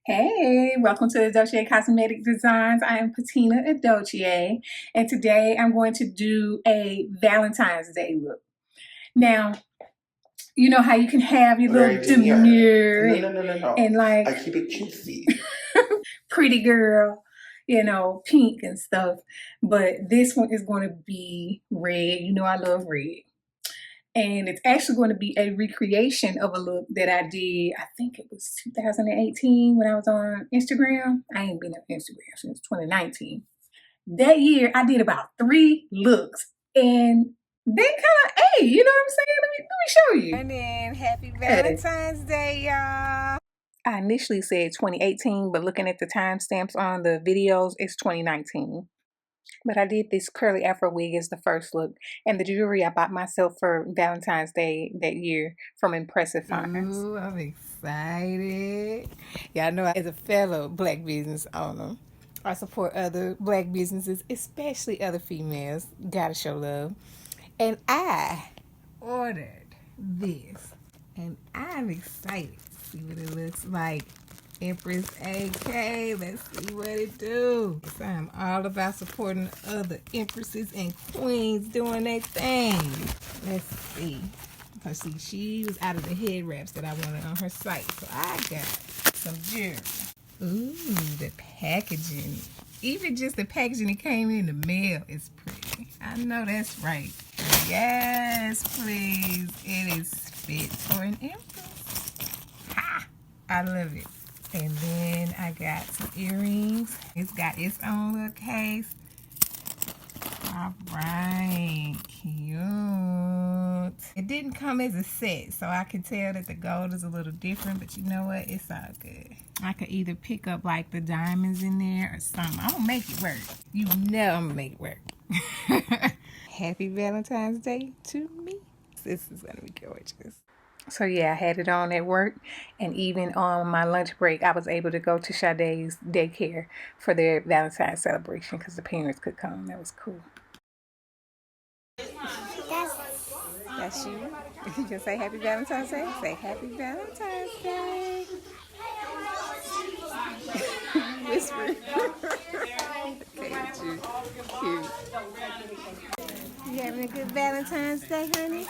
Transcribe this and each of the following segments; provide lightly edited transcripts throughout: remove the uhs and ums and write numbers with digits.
Hey, welcome to the 𝘗𝐿𝐥𝐵 Cosmetic Designs. I am Patina 𝘮𝐿𝐥𝐵, and today I'm going to do a Valentine's Day look. Now, you know how you can have your little demure and like I keep it cutesy. pretty girl, you know, pink and stuff. But this one is going to be red. You know I love red. And it's actually going to be a recreation of a look that I did, I think it was 2018 when I was on Instagram. I ain't been on Instagram since 2019. That year, I did about 3 looks. And they kind of, hey, you know what I'm saying? Let me show you. And then happy Valentine's Day, y'all. I initially said 2018, but looking at the timestamps on the videos, it's 2019. But I did this curly afro wig as the first look, and the jewelry I bought myself for Valentine's Day that year from Impressive Finds. Ooh, I'm excited. Y'all know as a fellow black business owner, I support other black businesses, especially other females. Gotta show love. And I ordered this, and I'm excited to see what it looks like. Empress AK, let's see what it do. So I'm all about supporting other empresses and queens doing their thing. Let's see. Because see, she was out of the head wraps that I wanted on her site. So I got some jewelry. Ooh, the packaging. Even just the packaging that came in the mail is pretty. I know that's right. Yes, please. It is fit for an empress. Ha! I love it. And then I got some earrings. It's got its own little case. All right, cute. It didn't come as a set, so I can tell that the gold is a little different, but you know what? It's all good. I could either pick up like the diamonds in there or something. I'm gonna make it work. You know I'm gonna make it work. Happy Valentine's Day to me. This is gonna be gorgeous. So yeah, I had it on at work, and even on my lunch break, I was able to go to Sadé's daycare for their Valentine's celebration because the parents could come. That was cool. That's you. You can say Happy Valentine's Day. Say Happy Valentine's Day. Whisper. Okay, cute. You having a good Valentine's Day, honey?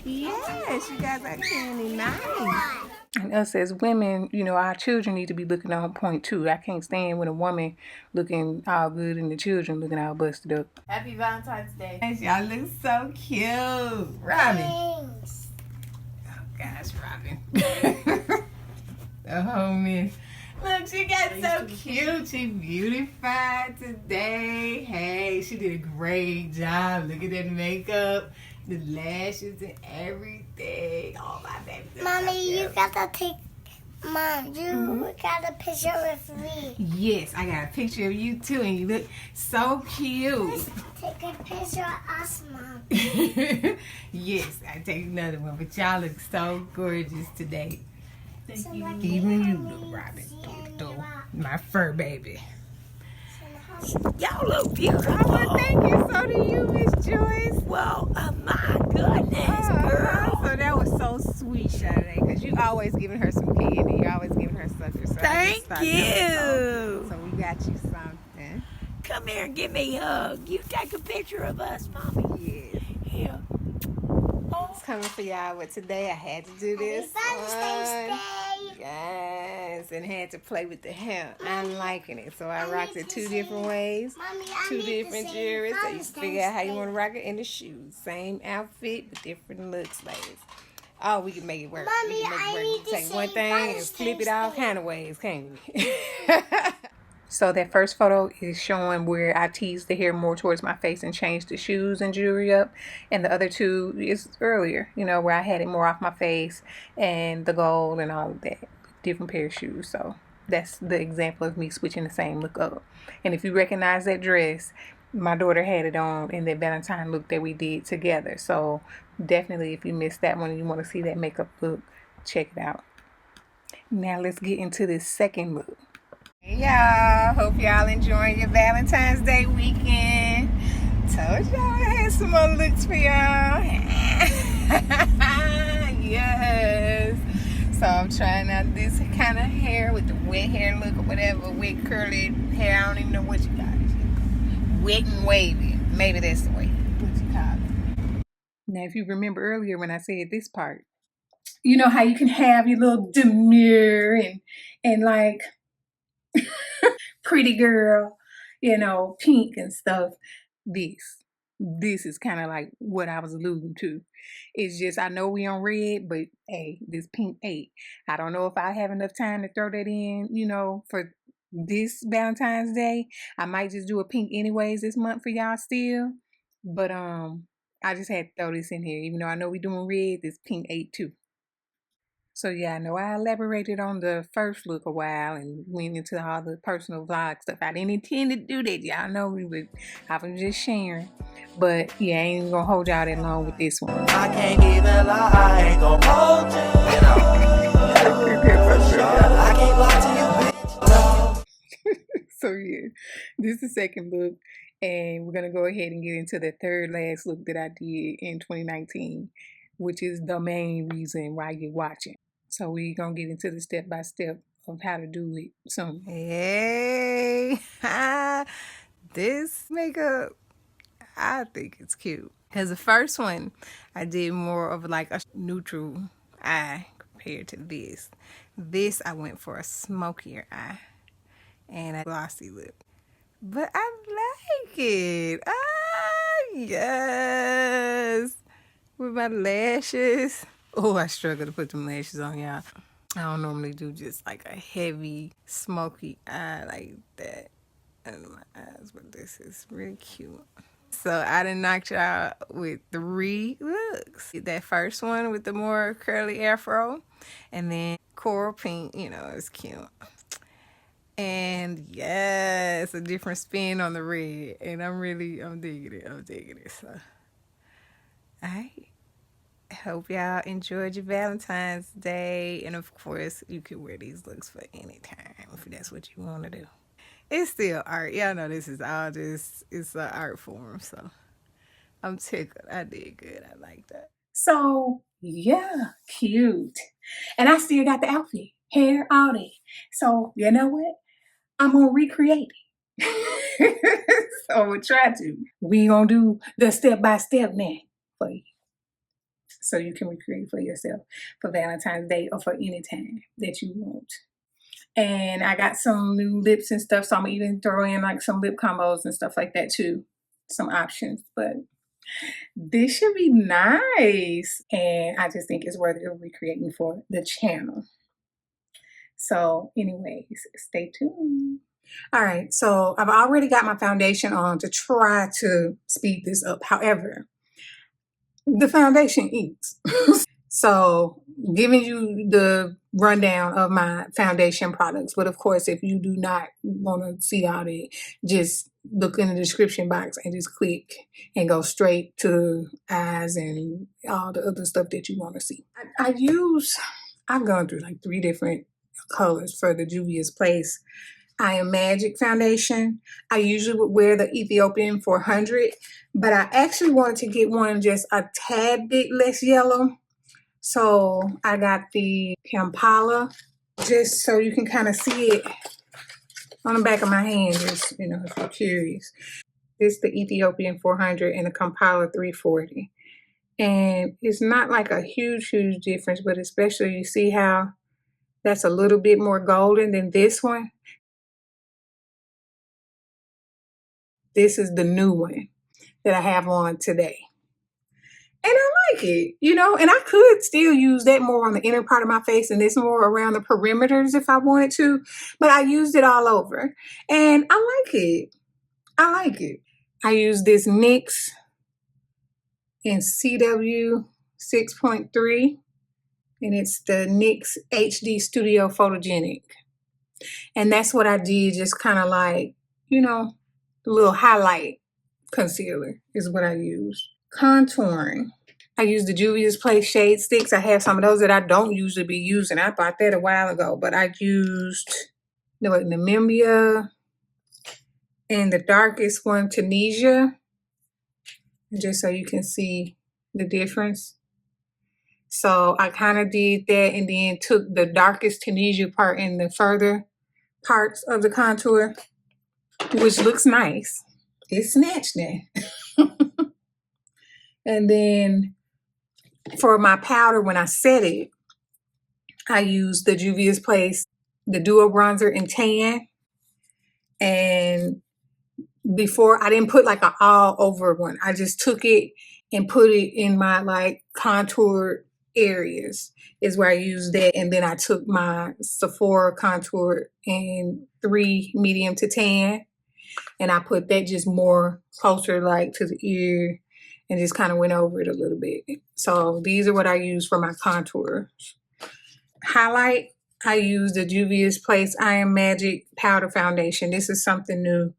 Yes, you guys are candy. Nice. And us as women, you know, our children need to be looking on point too. I can't stand when a woman looking all good and the children looking all busted up. Happy Valentine's Day. Y'all look so cute. Robin. Thanks. Oh gosh, Robin. The homie. Look, she got so cute. She beautified today. Hey, she did a great job. Look at that makeup, the lashes and everything. Oh, my baby. Mommy, you gotta take... Mom, you got a picture with me. Yes, I got a picture of you too, and you look so cute. Let's take a picture of us, Mom. Yes, I take another one, but y'all look so gorgeous today. Thank you. Even you look Robin, my fur baby. Y'all look beautiful. Oh, thank you. So do you, Miss Joyce. Well, my goodness, girl. So that was so sweet, Sadé, because you always giving her some candy. You're always giving her sucker. So thank you. So we got you something. Come here and give me a hug. You take a picture of us, Mommy. Yes. Here. It's coming for y'all, but today I had to do this one. Yes, and had to play with the hair. I'm liking it, so I rocked it 2 different ways. Mommy, 2 different jewelry, so you figure out how you want to rock it. And the shoes, same outfit, but different looks, ladies. Oh, we can make it work. Mommy, we can make it work. We can take one thing and flip it all kind of ways, can't we? So that first photo is showing where I teased the hair more towards my face and changed the shoes and jewelry up. And the other two is earlier, you know, where I had it more off my face and the gold and all of that. Different pair of shoes. So that's the example of me switching the same look up. And if you recognize that dress, my daughter had it on in that Valentine look that we did together. So definitely, if you missed that one and you want to see that makeup look, check it out. Now let's get into this second look. Hey y'all, hope y'all enjoying your Valentine's Day weekend. Told y'all I had some more looks for y'all. Yes. So I'm trying out this kind of hair with the wet hair look or whatever, wet curly hair. I don't even know what you got. Wet and wavy. Maybe that's the way what you call it. Now, if you remember earlier when I said this part, you know how you can have your little demure and like pretty girl, you know, pink and stuff. This is kind of like what I was alluding to. It's just, I know we on red, but hey, this pink 8. I don't know if I have enough time to throw that in, you know, for this Valentine's Day. I might just do a pink anyways this month for y'all still. But I just had to throw this in here, even though I know we doing red, this pink 8 too. So yeah, I know I elaborated on the first look a while and went into all the personal vlog stuff. I didn't intend to do that. Y'all know I was just sharing. But yeah, I ain't even gonna hold y'all that long with this one. I can't even lie, I ain't gon' hold you, you know. For sure, I can't lie to you, bitch, no. So yeah, this is the second look. And we're gonna go ahead and get into the third last look that I did in 2019, which is the main reason why you're watching. So we're gonna get into the step-by-step of how to do it soon. Hey, this makeup, I think it's cute. Because the first one, I did more of like a neutral eye compared to this. This, I went for a smokier eye and a glossy lip. But I like it. Ah, yes. With my lashes. Oh, I struggle to put them lashes on, y'all. I don't normally do just like a heavy, smoky eye like that under my eyes, but this is really cute. So I done knocked y'all with 3 looks. That first one with the more curly afro, and then coral pink, you know, it's cute. And yes, a different spin on the red, and I'm digging it. So I hope y'all enjoyed your Valentine's Day, and of course you can wear these looks for any time if that's what you want to do. It's still art. Y'all know this is all just, it's an art form, so I'm tickled. I did good. I like that. So yeah, cute. And I still got the outfit, hair, all that. So you know what? I'm gonna recreate it. So I'm gonna try to. We gonna do the step-by-step now for you. So you can recreate for yourself for Valentine's Day or for any time that you want. And I got some new lips and stuff, so I'm even throw in like some lip combos and stuff like that too. Some options, but this should be nice. And I just think it's worthy of recreating for the channel. So anyways, stay tuned. All right, so I've already got my foundation on to try to speed this up. However, the foundation eats. So giving you the rundown of my foundation products. But of course, if you do not want to see all that, just look in the description box and just click and go straight to eyes and all the other stuff that you want to see. I've gone through like 3 different colors for the Juvia's Place 𝐼'𝑚𝐺𝐸 foundation. I usually would wear the Ethiopian 400, but I actually wanted to get one just a tad bit less yellow. So I got the Kampala, just so you can kind of see it on the back of my hand, just, you know, if you're curious. This is the Ethiopian 400 and the Kampala 340. And it's not like a huge difference, but especially you see how that's a little bit more golden than this one. This is the new one that I have on today. And I like it, you know, and I could still use that more on the inner part of my face and this more around the perimeters if I wanted to, but I used it all over and I like it. I like it. I use this NYX in CW 6.3 and it's the NYX HD Studio Photogenic. And that's what I did, just kind of like, you know, a little highlight concealer is what I use. Contouring. I use the Juvia's Place Shade Sticks. I have some of those that I don't usually be using. I bought that a while ago, but I used the 𝘠𝘠𝘮𝘰 and the darkest one, 𝘑𝘶𝘷𝘪𝘢, just so you can see the difference. So I kind of did that and then took the darkest 𝘑𝘶𝘷𝘪𝘢 part in the further parts of the contour, which looks nice. It's Snatch now. And then for my powder, when I set it, I use the Juvia's Place, the Duo Bronzer in Tan. And before, I didn't put like an all over one. I just took it and put it in my like contour areas is where I used that. And then I took my Sephora contour in 3 medium to tan. And I put that just more closer like to the ear and just kind of went over it a little bit. So these are what I use for my contour. Highlight, I use the Juvia's Place I Am Magic Powder Foundation. This is something new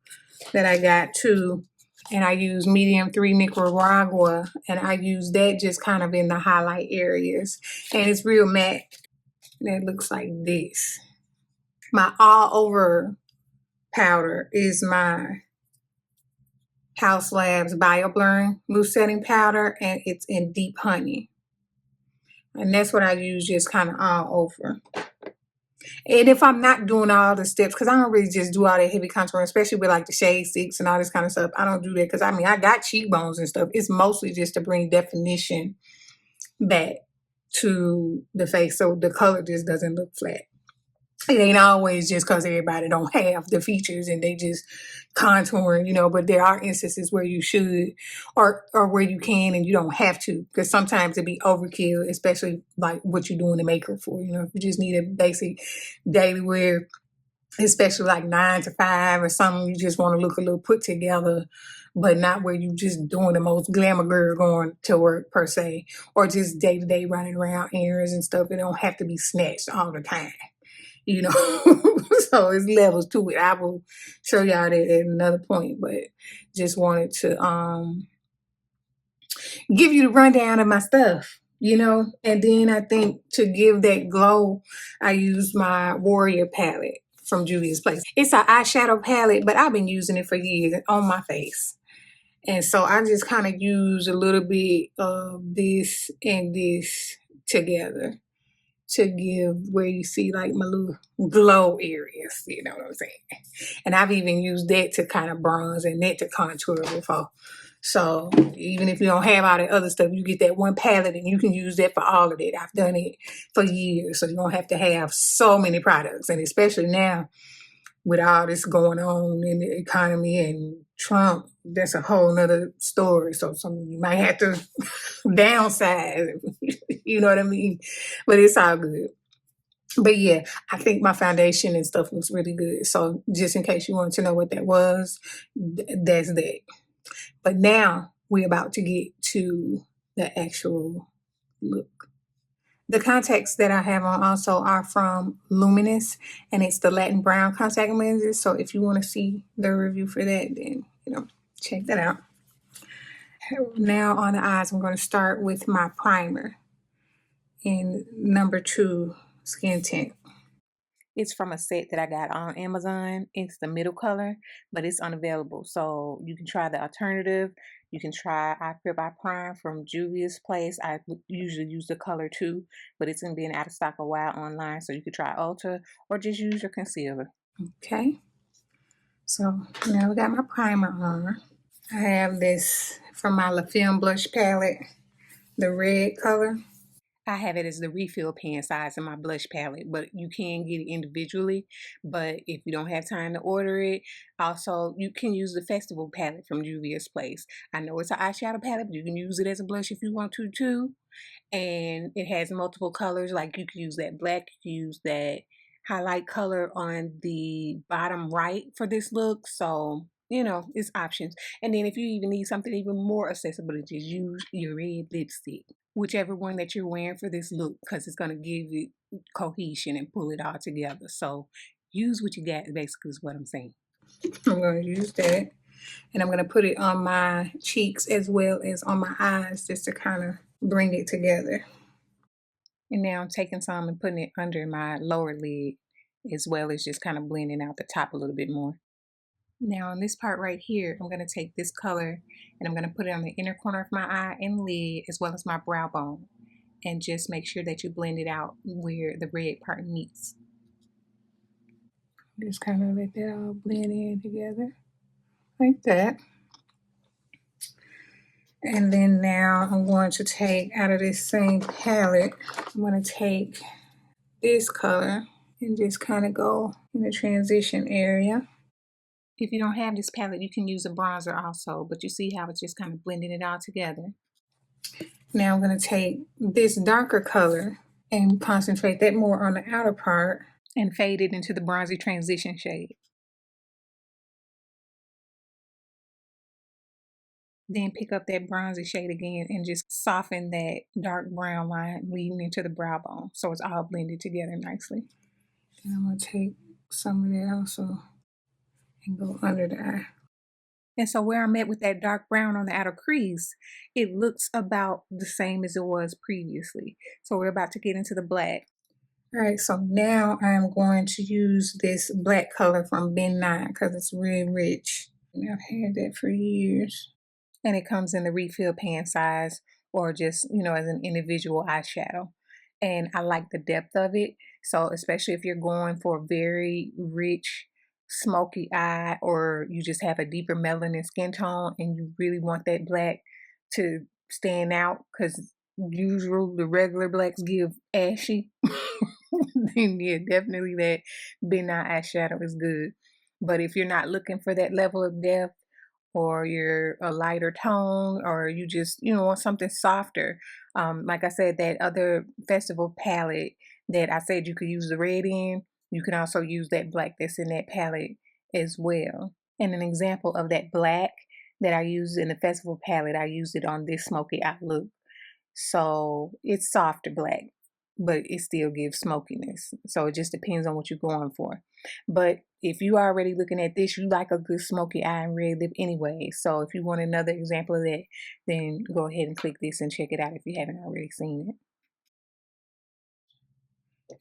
that I got too. And I use medium 3 Nicaragua. And I use that just kind of in the highlight areas. And it's real matte. That looks like this. My all over powder is my Haus Labs Bio Blurring Loose Setting Powder, and it's in Deep Honey. And that's what I use just kind of all over. And if I'm not doing all the steps, because I don't really just do all that heavy contouring, especially with like the shade sticks and all this kind of stuff. I don't do that because I mean, I got cheekbones and stuff. It's mostly just to bring definition back to the face so the color just doesn't look flat. It ain't always just because everybody don't have the features and they just contouring, you know, but there are instances where you should or where you can and you don't have to, because sometimes it be overkill, especially like what you're doing the makeup for. You know, if you just need a basic daily wear, especially like 9 to 5 or something, you just want to look a little put together, but not where you just doing the most glamour girl going to work per se, or just day to day running around errands and stuff. It don't have to be snatched all the time. You know, so it's levels to it. I will show y'all that at another point, but just wanted to give you the rundown of my stuff, you know. And then I think to give that glow, I use my Warrior palette from Juvia's Place. It's an eyeshadow palette, but I've been using it for years on my face. And so I just kind of use a little bit of this and this together to give where you see like my little glow areas, you know what I'm saying? And I've even used that to kind of bronze and that to contour before. So even if you don't have all the other stuff, you get that one palette and you can use that for all of it. I've done it for years, so you don't have to have so many products. And especially now with all this going on in the economy and Trump, that's a whole nother story. So you might have to downsize, you know what I mean? But it's all good. But yeah, I think my foundation and stuff looks really good. So just in case you wanted to know what that was, that's that. But now we're about to get to the actual look. The contacts that I have on also are from Luminous, and it's the Latin Brown contact lenses. So if you want to see the review for that, then, you know, check that out. Now on the eyes, I'm going to start with my primer in number 2 Skin Tint. It's from a set that I got on Amazon. It's the middle color, but it's unavailable. So you can try the alternative. You can try I Prep I Prime from Juvia's Place. I usually use the color 2, but it's been out of stock a while online. So you could try Ulta or just use your concealer. Okay. So now we got my primer on. I have this from my La Femme blush palette, the red color. I have it as the refill pen size in my blush palette, but you can get it individually. But if you don't have time to order it, also you can use the festival palette from Juvia's Place. I know it's an eyeshadow palette, but you can use it as a blush if you want to too. And it has multiple colors, like you can use that black, you can use that highlight color on the bottom right for this look. So, you know, it's options. And then if you even need something even more accessible, just use your red lipstick, whichever one that you're wearing for this look, because it's going to give it cohesion and pull it all together. So use what you got, basically is what I'm saying. I'm going to use that, and I'm going to put it on my cheeks as well as on my eyes, just to kind of bring it together. And now I'm taking some and putting it under my lower lid, as well as just kind of blending out the top a little bit more. Now on this part right here, I'm going to take this color and I'm going to put it on the inner corner of my eye and lid, as well as my brow bone. And just make sure that you blend it out where the red part meets. Just kind of let that all blend in together, like that. And then now I'm going to take out of this same palette, I'm going to take this color and just kind of go in the transition area. If you don't have this palette, you can use a bronzer also, but you see how it's just kind of blending it all together. Now I'm going to take this darker color and concentrate that more on the outer part and fade it into the bronzy transition shade. Then pick up that bronzy shade again and just soften that dark brown line leading into the brow bone, so it's all blended together nicely. And I'm going to take some of that also and go under the eye. And so where I'm at with that dark brown on the outer crease, it looks about the same as it was previously. So we're about to get into the black. All right, so now I'm going to use this black color from 𝘑𝑚 because it's really rich. And I've had that for years. And it comes in the refill pan size, or just, you know, as an individual eyeshadow. And I like the depth of it. So especially if you're going for a very rich, smoky eye, or you just have a deeper melanin skin tone and you really want that black to stand out, because the regular blacks give ashy, then yeah, definitely that 𝘑𝑚 eyeshadow is good. But if you're not looking for that level of depth, or you're a lighter tone, or you just, you know, want something softer, like I said, that other festival palette that I said you could use the red in, you can also use that black that's in that palette as well. And an example of that black that I used in the festival palette, I used it on this smoky eye look. So it's softer black, but it still gives smokiness. So it just depends on what you're going for. But if you are already looking at this, you like a good smoky eye and red lip anyway. So if you want another example of that, then go ahead and click this and check it out if you haven't already seen it.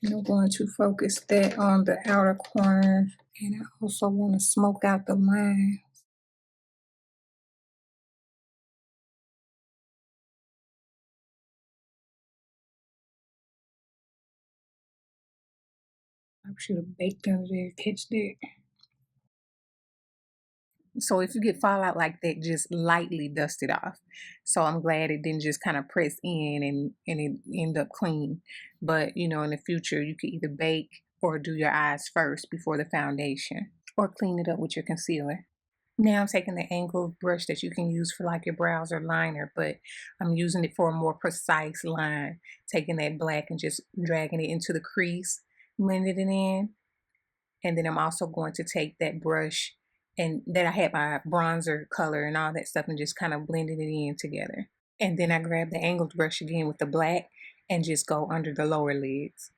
And I'm going to focus that on the outer corner, and I also want to smoke out the line. I should have baked under there, catch that. So if you get fallout like that, just lightly dust it off. So I'm glad it didn't just kind of press in and it end up clean. But, you know, in the future, you could either bake or do your eyes first before the foundation, or clean it up with your concealer. Now I'm taking the angled brush that you can use for like your brows or liner, but I'm using it for a more precise line. Taking that black and just dragging it into the crease, blending it in. And then I'm also going to take that brush and that I had my bronzer color and all that stuff and just kind of blending it in together. And then I grab the angled brush again with the black and just go under the lower lids.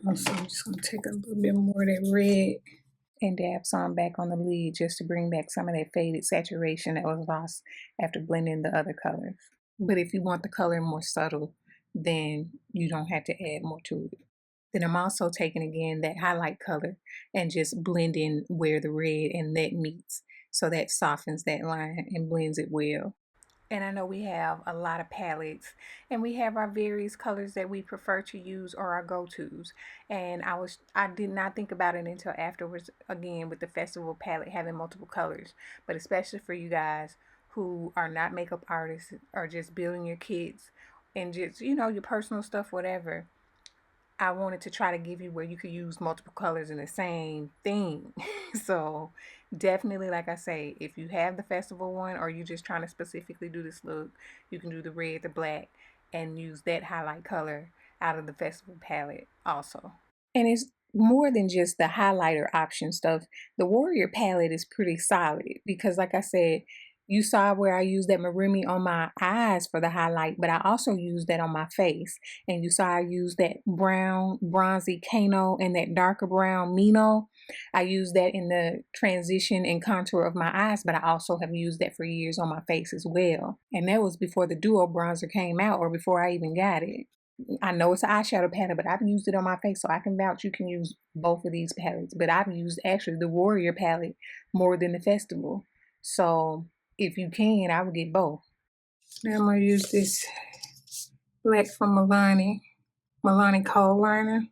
Also, I'm just going to take a little bit more of that red and dab some back on the lid just to bring back some of that faded saturation that was lost after blending the other colors. But if you want the color more subtle, then you don't have to add more to it. Then I'm also taking again that highlight color and just blending where the red and that meets, so that softens that line and blends it well. And I know we have a lot of palettes and we have our various colors that we prefer to use, or our go-tos. And I did not think about it until afterwards, again with the festival palette having multiple colors. But especially for you guys who are not makeup artists or just building your kits and just, you know, your personal stuff, whatever, I wanted to try to give you where you could use multiple colors in the same thing. So definitely, like I say, if you have the festival one or you just trying to specifically do this look, you can do the red, the black, and use that highlight color out of the festival palette also. And it's more than just the highlighter option stuff. The Warrior palette is pretty solid because, like I said, you saw where I used that 𝘠𝑚𝑒 on my eyes for the highlight, but I also used that on my face. And you saw I used that brown, bronzy Kano and that darker brown Mino. I used that in the transition and contour of my eyes, but I also have used that for years on my face as well. And that was before the Duo bronzer came out or before I even got it. I know it's an eyeshadow palette, but I've used it on my face, so I can vouch you can use both of these palettes. But I've used actually the Warrior palette more than the Festival. So if you can, I would get both. Now I'm going to use this black from 𝘠𝘬𝘮𝘬 Kohl liner.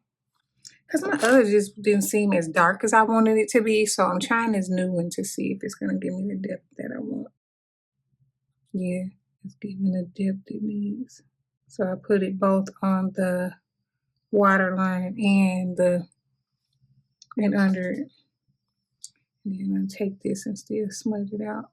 Because my others just didn't seem as dark as I wanted it to be. So I'm trying this new one to see if it's going to give me the depth that I want. Yeah, it's giving the depth it needs. So I put it both on the waterline and under it. And then I'm going to take this and still smudge it out.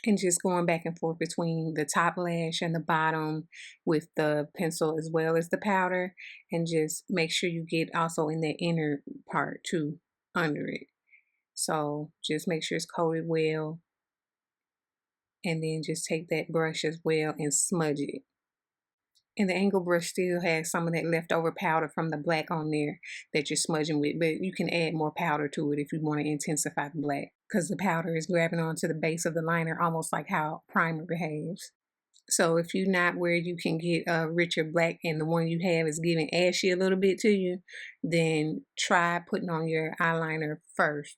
And just going back and forth between the top lash and the bottom with the pencil as well as the powder. And just make sure you get also in the inner part too, under it. So just make sure it's coated well. And then just take that brush as well and smudge it. And the angle brush still has some of that leftover powder from the black on there that you're smudging with, but you can add more powder to it if you want to intensify the black, because the powder is grabbing onto the base of the liner almost like how primer behaves. So if you're not where you can get a richer black and the one you have is giving ashy a little bit to you, then try putting on your eyeliner first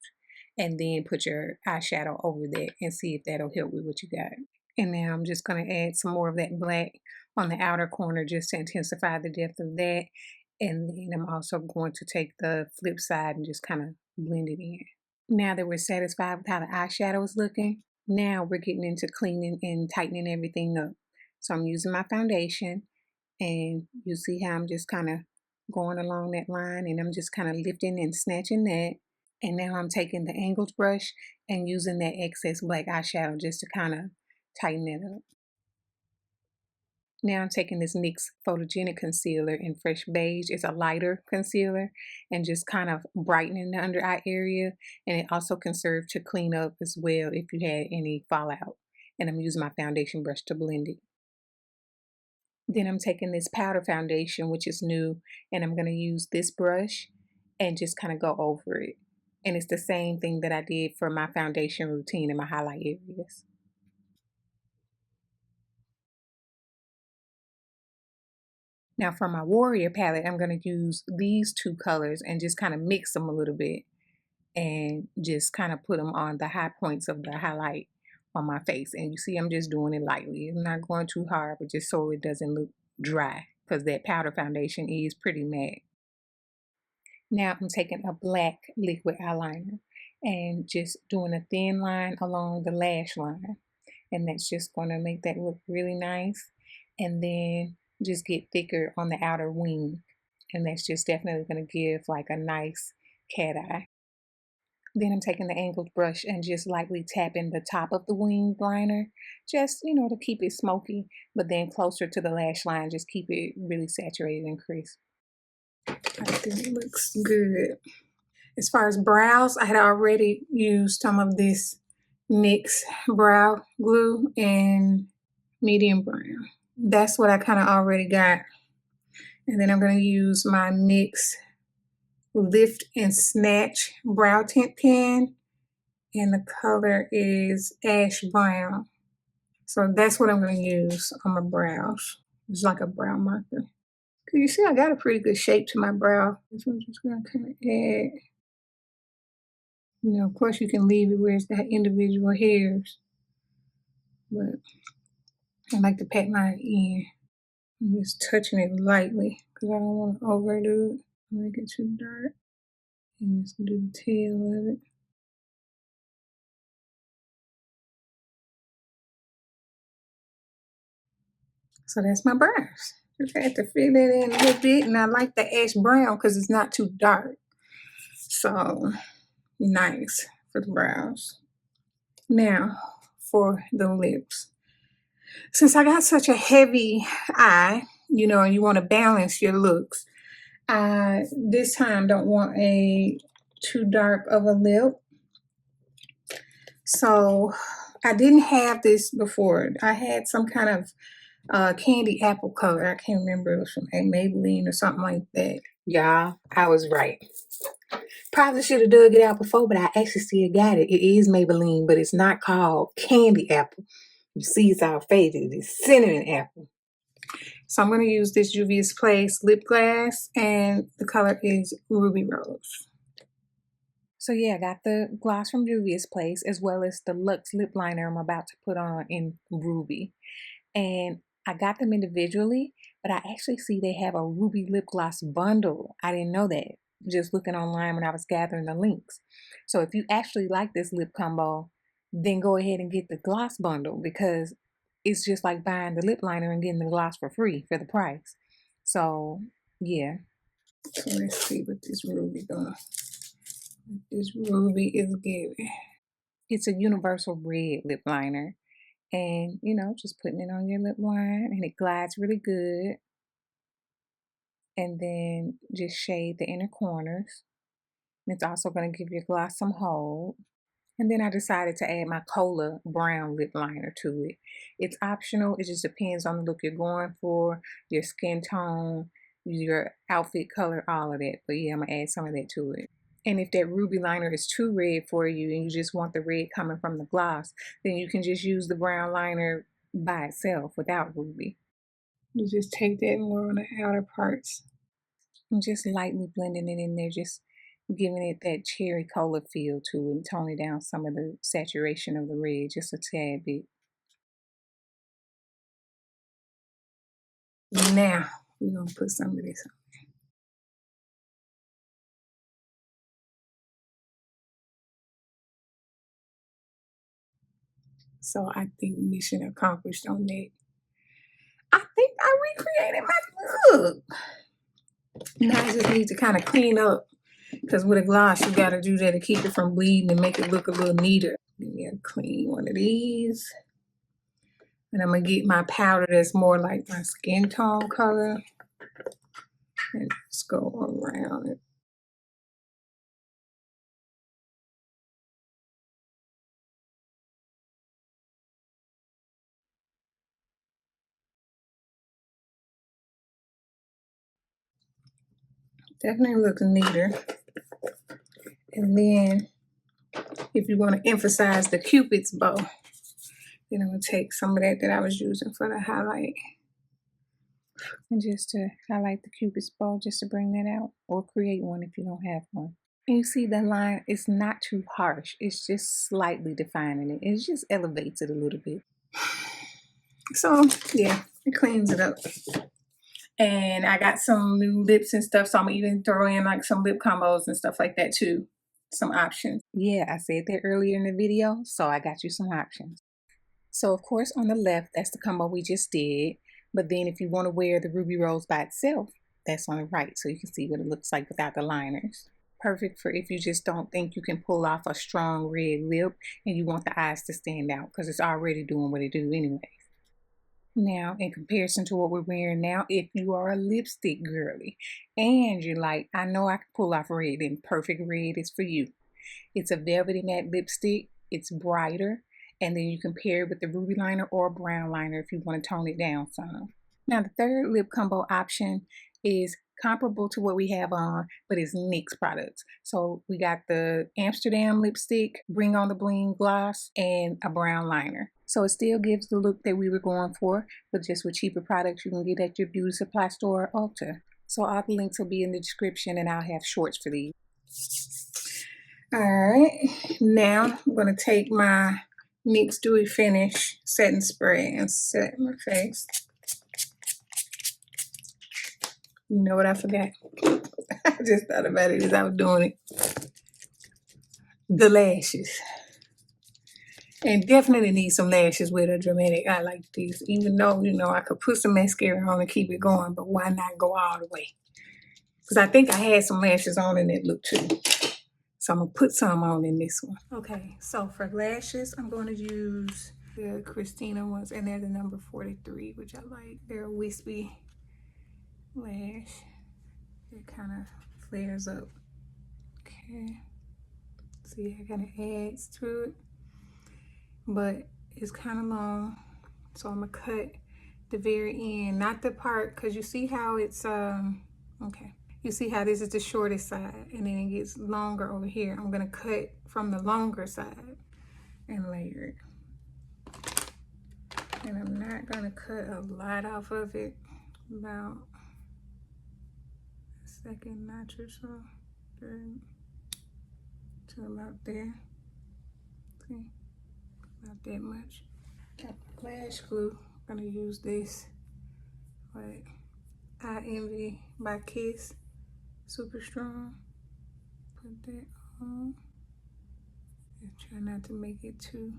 and then put your eyeshadow over that and see if that'll help with what you got. And now I'm just going to add some more of that black on the outer corner just to intensify the depth of that. And then I'm also going to take the flip side and just kind of blend it in. Now that we're satisfied with how the eyeshadow is looking, now we're getting into cleaning and tightening everything up. So I'm using my foundation, and you see how I'm just kind of going along that line, and I'm just kind of lifting and snatching that. And now I'm taking the angles brush and using that excess black eyeshadow just to kind of tighten it up. Now I'm taking this NYX Photogenic Concealer in Fresh Beige. It's a lighter concealer and just kind of brightening the under eye area. And it also can serve to clean up as well if you had any fallout. And I'm using my foundation brush to blend it. Then I'm taking this powder foundation, which is new, and I'm going to use this brush and just kind of go over it. And it's the same thing that I did for my foundation routine in my highlight areas. Now for my Warrior palette, I'm going to use these two colors and just kind of mix them a little bit and just kind of put them on the high points of the highlight on my face. And you see I'm just doing it lightly. I'm not going too hard, but just so it doesn't look dry because that powder foundation is pretty matte. Now I'm taking a black liquid eyeliner and just doing a thin line along the lash line. And that's just going to make that look really nice. And then just get thicker on the outer wing. And that's just definitely going to give like a nice cat eye. Then I'm taking the angled brush and just lightly tapping the top of the wing liner, just, you know, to keep it smoky, but then closer to the lash line, just keep it really saturated and crisp. I think it looks good. As far as brows, I had already used some of this NYX brow glue in medium brown. That's what I kind of already got. And then I'm going to use my NYX Lift and Snatch brow tint pen. And the color is ash brown. So that's what I'm going to use on my brows. It's like a brow marker. You see I got a pretty good shape to my brow. So I'm just going to kind of add. You know, of course you can leave it where it's got individual hairs. But I like to pat mine in. I'm just touching it lightly because I don't want to overdo it. Make it too dark. And just do the tail of it. So that's my brows. Just had to fill it in a little bit, and I like the ash brown because it's not too dark. So nice for the brows. Now for the lips. Since I got such a heavy eye, you know, and you want to balance your looks, I this time don't want a too dark of a lip. So I didn't have this before. I had some kind of candy apple color. I can't remember. It was from a Maybelline or something like that. Y'all, I was right. Probably should have dug it out before, but I actually still got it. It is Maybelline, but it's not called candy apple. You see, it's our favorite. It's cinnamon apple. So I'm going to use this Juvia's Place lip gloss, and the color is Ruby Rose. So yeah, I got the gloss from Juvia's Place as well as the Luxe lip liner I'm about to put on in Ruby. And I got them individually, but I actually see they have a Ruby lip gloss bundle. I didn't know that, just looking online when I was gathering the links. So if you actually like this lip combo, then go ahead and get the gloss bundle, because it's just like buying the lip liner and getting the gloss for free for the price. So yeah. So let's see what this Ruby doing. This Ruby is giving. It's a universal red lip liner. And, you know, just putting it on your lip line, and it glides really good. And then just shade the inner corners. And it's also going to give your gloss some hold. And then I decided to add my Cola brown lip liner to it. It's optional. It just depends on the look you're going for, your skin tone, your outfit color, all of that. But yeah, I'm going to add some of that to it. And if that Ruby liner is too red for you and you just want the red coming from the gloss, then you can just use the brown liner by itself without Ruby. You just take that more on the outer parts and just lightly blending it in there, just giving it that cherry cola feel to it and toning down some of the saturation of the red just a tad bit. Now, we're going to put some of this on. So I think mission accomplished on that. I think I recreated my look. Now I just need to kind of clean up, because with a gloss you got to do that to keep it from bleeding and make it look a little neater. Give me a clean one of these. And I'm going to get my powder that's more like my skin tone color. And just go around it. Definitely looks neater. And then if you want to emphasize the Cupid's bow, then I'm going to take some of that I was using for the highlight. And just to highlight the Cupid's bow, just to bring that out, or create one if you don't have one. And you see the line, it's not too harsh. It's just slightly defining it. It just elevates it a little bit. So yeah, it cleans it up. And I got some new lips and stuff, so I'm even throw in like some lip combos and stuff like that too. Some options. Yeah, I said that earlier in the video, so I got you some options. So of course on the left, that's the combo we just did. But then if you want to wear the Ruby Rose by itself, that's on the right, so you can see what it looks like without the liners. Perfect for if you just don't think you can pull off a strong red lip and you want the eyes to stand out, because it's already doing what it do anyway. Now, in comparison to what we're wearing now, if you are a lipstick girly and you're like, I know I can pull off red, then Perfect Red is for you. It's a velvety matte lipstick. It's brighter. And then you can pair it with the ruby liner or brown liner if you want to tone it down some. Now, the third lip combo option is comparable to what we have on, but it's NYX products. So we got the Amsterdam lipstick, Bring On The Bling gloss, and a brown liner. So it still gives the look that we were going for, but just with cheaper products you can get at your beauty supply store or Ulta. So all the links will be in the description, and I'll have shorts for these. All right, now I'm going to take my NYX Dewy Finish setting spray and set my face. You know what I forgot? I just thought about it as I was doing it. The lashes. And definitely need some lashes with a dramatic eye like this. Even though, you know, I could put some mascara on and keep it going, but why not go all the way? Because I think I had some lashes on in that look too. So I'm going to put some on in this one. Okay, so for lashes, I'm going to use the Christina ones, and they're the number 43, which I like. They're a wispy lash. It kind of flares up. Okay. See, it kind of adds to it. But it's kind of long. So I'm going to cut the very end, not the part, because you see how it's, okay. You see how this is the shortest side, and then it gets longer over here. I'm gonna cut from the longer side and layer it. And I'm not gonna cut a lot off of it, about a second notch or so, to about there. See, about that much. Got lash glue. I'm gonna use this, like 𝐼𝐼𝐌𝐿𝐿 by Kiss. Super strong. Put that on. And try not to make it too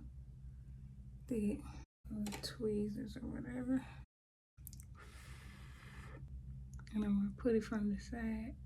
thick. Tweezers or whatever. And I'm gonna put it from the side.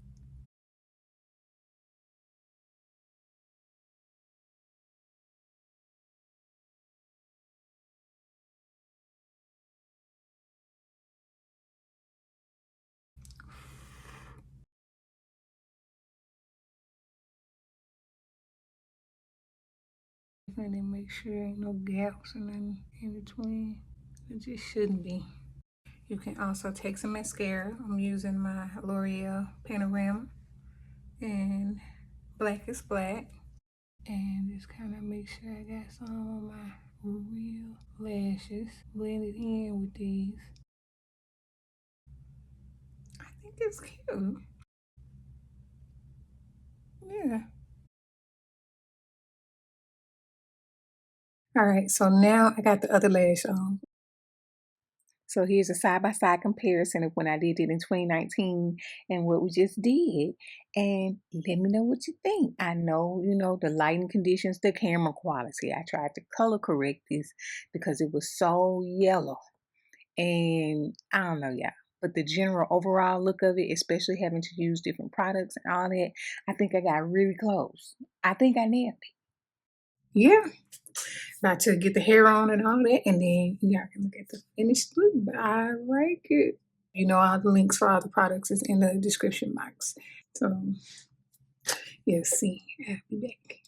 And then make sure there ain't no gaps or nothing in between. It just shouldn't be. You can also take some mascara. I'm using my L'Oreal Panorama and Black is Black. And just kind of make sure I got some of my real lashes blended in with these. I think it's cute. Yeah. All right, so now I got the other lash on. So here's a side-by-side comparison of when I did it in 2019 and what we just did. And let me know what you think. I know, you know, the lighting conditions, the camera quality. I tried to color correct this because it was so yellow. And I don't know, yeah. But the general overall look of it, especially having to use different products and all that, I think I got really close. I think I nailed it. Yeah. About to get the hair on and all that, and then y'all can look at the finished look. But I like it. You know, all the links for all the products is in the description box. So, yeah, see, I'll be back.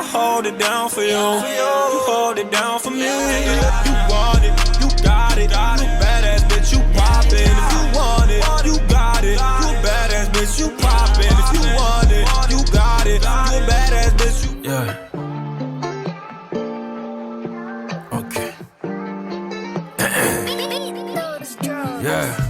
Hold it down for you, you hold it down for me. You want it, you got it, you badass bitch, you poppin'. If you want it, you got it, you badass bitch, you poppin'. If you want it, you got it, you badass bitch, you. Yeah. Okay. Yeah.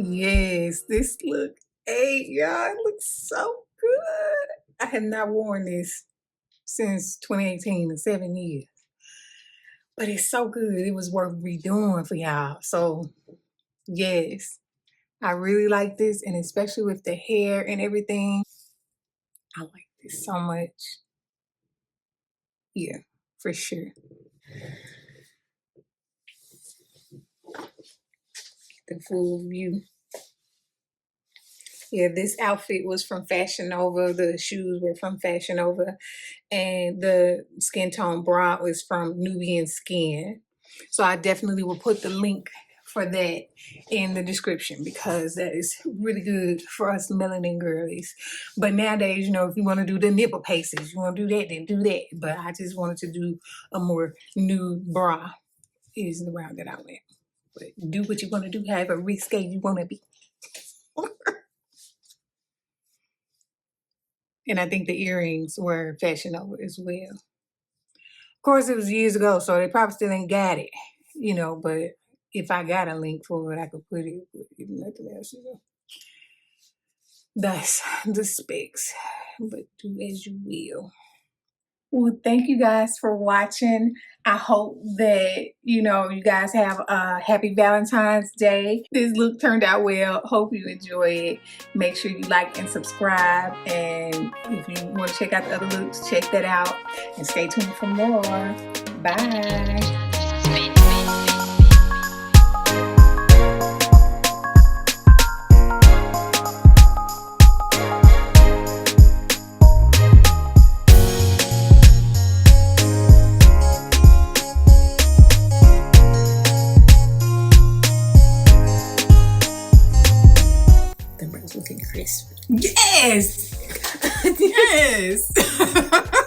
Yes, this look 8, y'all. It looks so good. I have not worn this since 2018 in 7 years. But it's so good. It was worth redoing for y'all. So, yes, I really like this. And especially with the hair and everything, I like this so much. Yeah, for sure. The full view. Yeah, this outfit was from Fashion Nova. The shoes were from Fashion Nova. And the skin tone bra was from Nubian Skin. So I definitely will put the link for that in the description because that is really good for us melanin girlies. But nowadays, you know, if you want to do the nipple pasties, you want to do that, then do that. But I just wanted to do a more nude bra is the route that I went. But do what you want to do, however risque you want to be. And I think the earrings were Fashion Nova as well. Of course, it was years ago, so they probably still ain't got it, you know, but if I got a link for it, I could put it, but if nothing else, you know. That's the specs, but do as you will. Well, thank you guys for watching. I hope that, you know, you guys have a happy Valentine's Day. This look turned out well. Hope you enjoy it. Make sure you like and subscribe. And if you want to check out the other looks, check that out. And stay tuned for more. Bye. The bro's looking crisp. Yes! Yes!